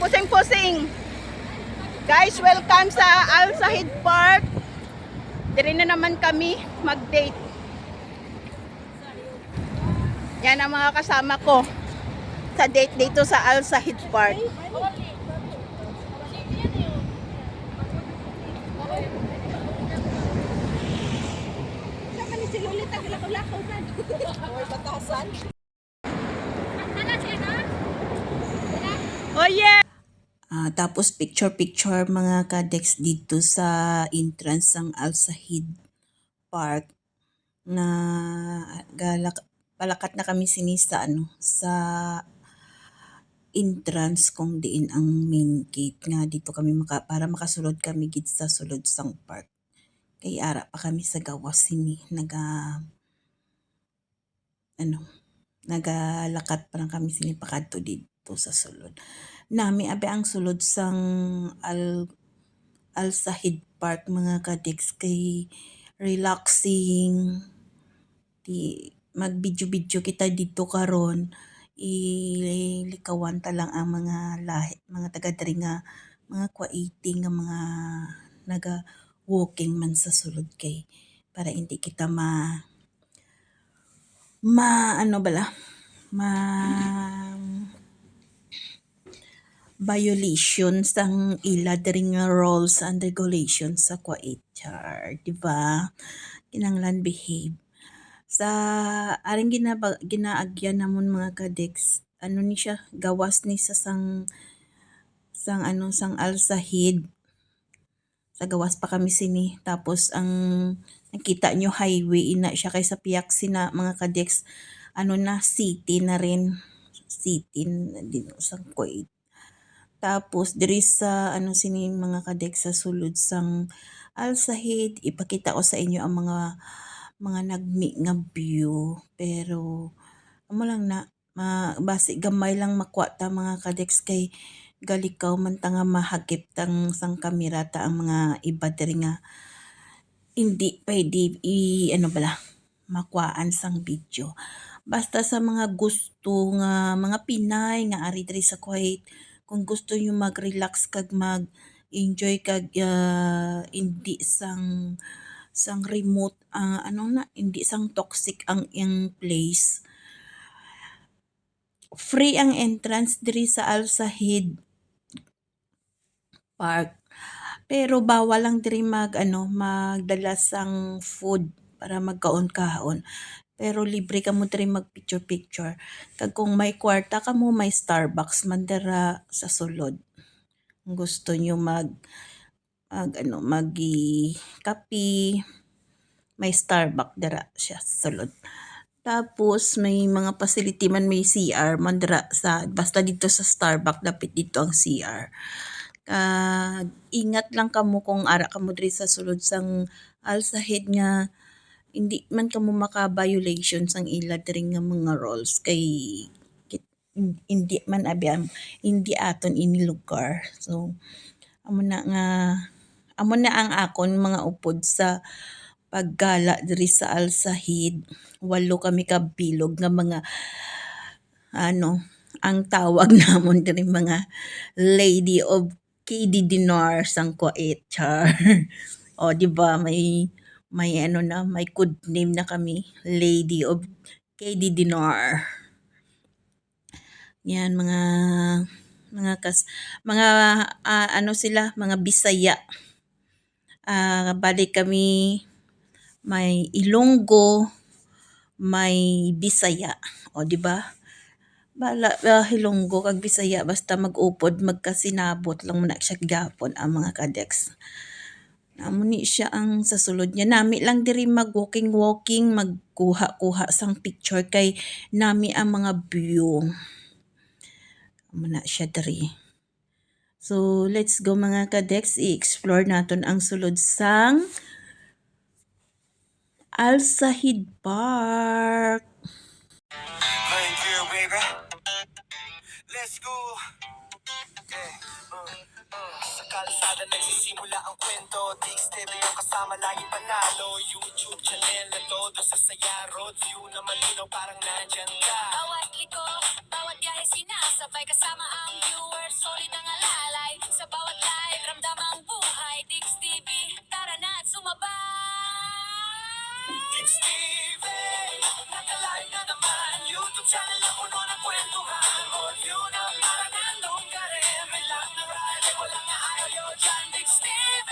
pusing-pusing. Guys, welcome sa Al Sahid Park. Dire na naman kami mag-date. Yan ang mga kasama ko sa date dito sa Al Sahid Park. Oh yeah! Tapos picture-picture mga kadex dito sa entrance ng Al Sahid Park na palakat na kami sa entrance kung diin ang main gate nga dito kami para makasulod kami gid sa sulod sang park. Kay ara pa kami sa gawas sini nagalakat pa lang kami sini pakadto dito sa sulod. Nami abi ang sulod sang Al Sahid Park mga kadex kay relaxing. Di mag-video-video kita dito karon, ilikawan ta lang ang mga lahi, mga taga diri nga mga kwaiting nga mga naga walking man sa sulod kay para hindi kita violation sang ila diri nga rules and regulations sa Kuwait, di ba? Kinanglan behave. Sa aring ginaagyan namon mga kadex, ni siya gawas ni sa sang Al Sahid. Sa gawas pa kami sini, tapos ang nakita nyo highway ina siya kay sa piyak sina mga kadex, city na rin, city din sa Kuwait. Tapos diri sa sini mga kadex sa sulod sang Al Sahid, ipakita ko sa inyo ang mga nagmi nga view, pero amo lang na basi gamay lang makuha ta mga kadex kay galikaw man ta nga mahagip tang sang kamera ta ang mga iba diri nga hindi pwede makuhaan sang video. Basta sa mga gusto nga mga Pinay nga ari diri sa Kuwait, kung gusto nyo mag-relax kag mag-enjoy kag hindi sang remote hindi sang toxic ang place. Free ang entrance diri sa Al Sahid Park. Pero bawal lang diri magdala sang food para magkaon-kaon. Pero libre ka mo diri mag picture-picture. Kag kung may kwarta ka mo, may Starbucks man dira sa sulod. Kung gusto nyo kape, may Starbucks dira siya sa sulod. Tapos may mga facility man, may CR man dira basta dito sa Starbucks dapit dito ang CR. Ingat lang kamo kung ara kamo diri sa sulod sang Al Sahid nga hindi man kamo maka-violation sang ila diri nga mga rules kay hindi man hindi aton ini lugar. So amo na ang akon mga upod sa paggala diri sa Al Sahid. 8 kami ka bilog nga mga ang tawag namon diri mga Lady of KD Dinar sang Kuwait, char. O di ba may code name na kami, Lady of KD Dinar. Yan mga Bisaya. Balik kami may Ilonggo, may Bisaya. O di ba? Hilonggo kag Bisaya basta mag-upod magkasinabot lang muna siya gapon ang mga kadex. Amo ni siya ang sa sulod niya. Nami lang diri mag-walking, magkuha sang picture kay nami ang mga view. Amo na siya diri. So let's go mga kadex, i-explore naton ang sulod sang Al Sahid Park. Let's go. Sa kalsada kalsada nagsisimula ang kwento. Dix TV yung kasama laging panalo. YouTube channel na todo sa saya. Road view na malinaw parang nandyan ka. Bawat liko, bawat biyahe sinasabay kasama ang viewers. Solid ang alalay, sa bawat live ramdam ang buhay. Dix TV, tara na at sumabay. Dix TV, nakalive na naman. YouTube channel na puno ng kwentuhan. Road view na parang nandun ka rin. May lang na ride, walang ayaw yun dyan. Dix TV.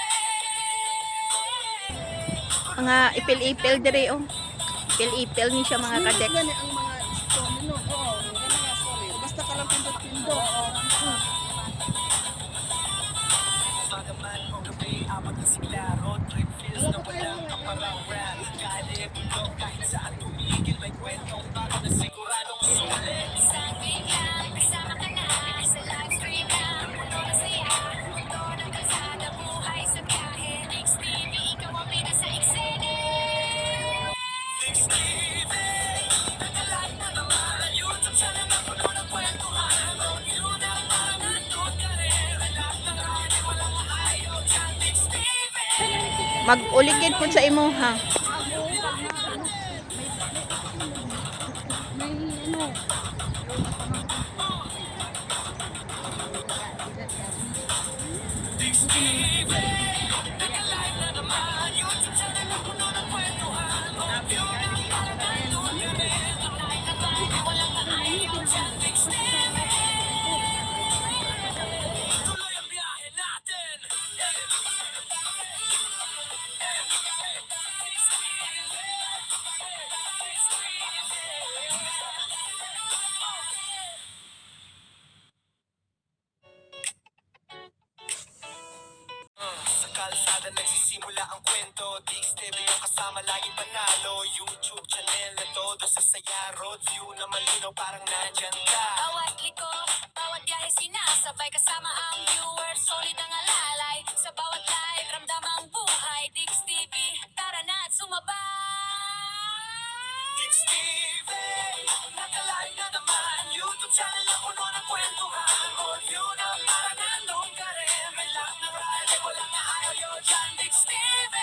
Mga ipil-ipil dire oh. Ipil-ipil ni siya mga kadek. Gani ang mga stone no. Oo, gani nga solid. Basta ka lang pindot-pindot. Magaman o gabi, apat na sigla. Road trip feels na walang kaparang rap. Kahit tulog, kahit saan tumigil. May kwentong bago na siguradong sulit. Isang click lang, kasama ka na. Sa live stream lang, puno na saya. Mundo ng kalsada, buhay sa biyahe. Dix TV, ikaw ang bida sa eksene. Dix TV, nakalive na naman. YouTube channel na puno ng kwentuhan. Road view na parang nandun ka rin. Relax na ride, walang ayaw dyan. Dix TV. Mag-uligid po sa imo ha. May ano. Dix TV, nakalive na naman. YouTube channel na puno ng kwentuhan. Road view na parang nandun ka rin. Relax na ride, walang ayaw dyan. Dix TV. Tuloy ang biyahe natin. Sa kalsada nagsisimula ang kwento. Dix TV yung kasama laging panalo. YouTube channel na todo sa saya. Road view na malinaw parang nandyan ka. Bawat liko, bawat biyahe sinasabay kasama ang viewers. Solid ang alalay, sa bawat live ramdam ang buhay. Dix TV, tara na at sumabay. Dix TV, nakalive na naman. YouTube channel na puno ng kwentuhan. Road view na parang nandun ka rin. May lang na ride, walang ayaw yun dyan. Dix TV.